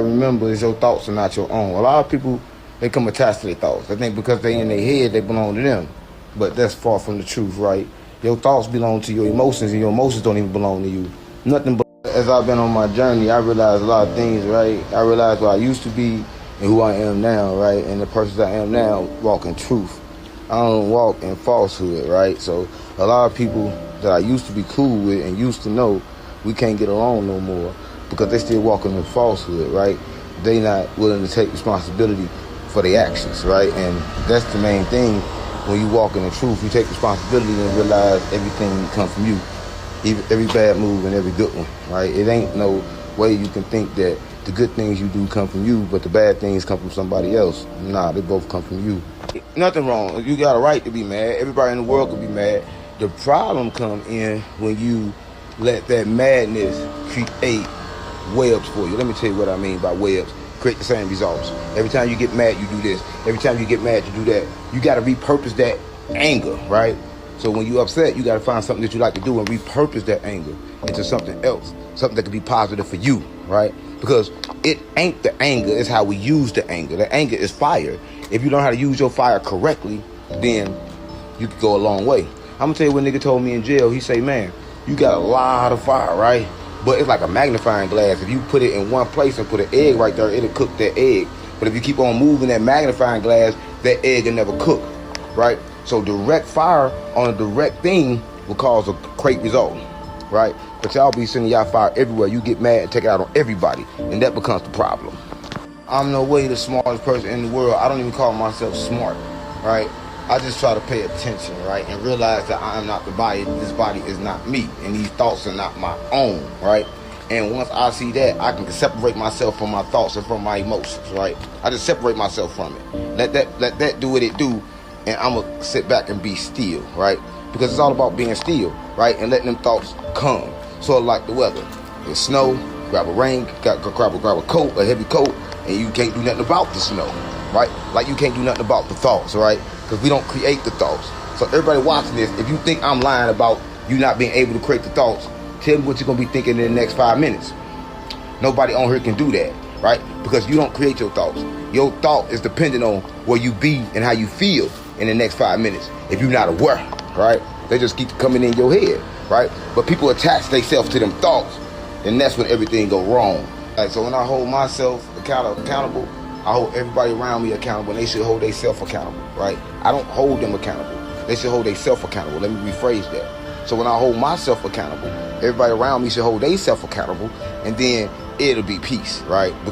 gotta remember is your thoughts are not your own. A lot of people, they come attached to their thoughts. I think because they in their head, they belong to them. But that's far from the truth, right? Your thoughts belong to your emotions, and your emotions don't even belong to you. Nothing but as I've been on my journey, I realized a lot of things, right? I realized what I used to be and who I am now, right? And the person I am now walk in truth. I don't walk in falsehood, right? So a lot of people that I used to be cool with and used to know, we can't get along no more because they still walking in falsehood, right? They not willing to take responsibility for their actions, right? And that's the main thing. When you walk in the truth, you take responsibility and realize everything comes from you. Every bad move and every good one, right? It ain't no way you can think that the good things you do come from you, but the bad things come from somebody else. Nah, they both come from you. Nothing wrong. You got a right to be mad. Everybody in the world could be mad. The problem comes in when you let that madness create webs for you. Let me tell you what I mean by webs. Create the same results. Every time you get mad, you do this. Every time you get mad, you do that. You got to repurpose that anger, right? So when you're upset, you got to find something that you like to do and repurpose that anger into something else, something that can be positive for you, right? Because it ain't the anger, it's how we use the anger. The anger is fire. If you learn how to use your fire correctly, then you can go a long way. I'm going to tell you what nigga told me in jail. He say, man, you got a lot of fire, right? But it's like a magnifying glass. If you put it in one place and put an egg right there, it'll cook that egg. But if you keep on moving that magnifying glass, that egg will never cook, right? So direct fire on a direct thing will cause a great result, right? But y'all be sending y'all fire everywhere. You get mad and take it out on everybody, and that becomes the problem. I'm no way the smartest person in the world. I don't even call myself smart, right? I just try to pay attention, right? And realize that I am not the body. This body is not me. And these thoughts are not my own, right? And once I see that, I can separate myself from my thoughts and from my emotions, right? I just separate myself from it. Let that do what it do. And I'm going to sit back and be still, right? Because it's all about being still, right? And letting them thoughts come. Sort of like the weather. It's snow, grab a rain, grab a coat, a heavy coat, and you can't do nothing about the snow, right? Like you can't do nothing about the thoughts, right? Because we don't create the thoughts. So everybody watching this, if you think I'm lying about you not being able to create the thoughts, tell me what you're going to be thinking in the next 5 minutes. Nobody on here can do that, right? Because you don't create your thoughts. Your thought is dependent on where you be and how you feel in the next 5 minutes. If you're not aware, right? They just keep coming in your head, right? But people attach themselves to them thoughts, and that's when everything go wrong. Like, so when I hold myself accountable, I hold everybody around me accountable, and they should hold themselves accountable, right? I don't hold them accountable. They should hold themselves accountable. Let me rephrase that. So when I hold myself accountable, everybody around me should hold themselves accountable, and then it'll be peace, right? Because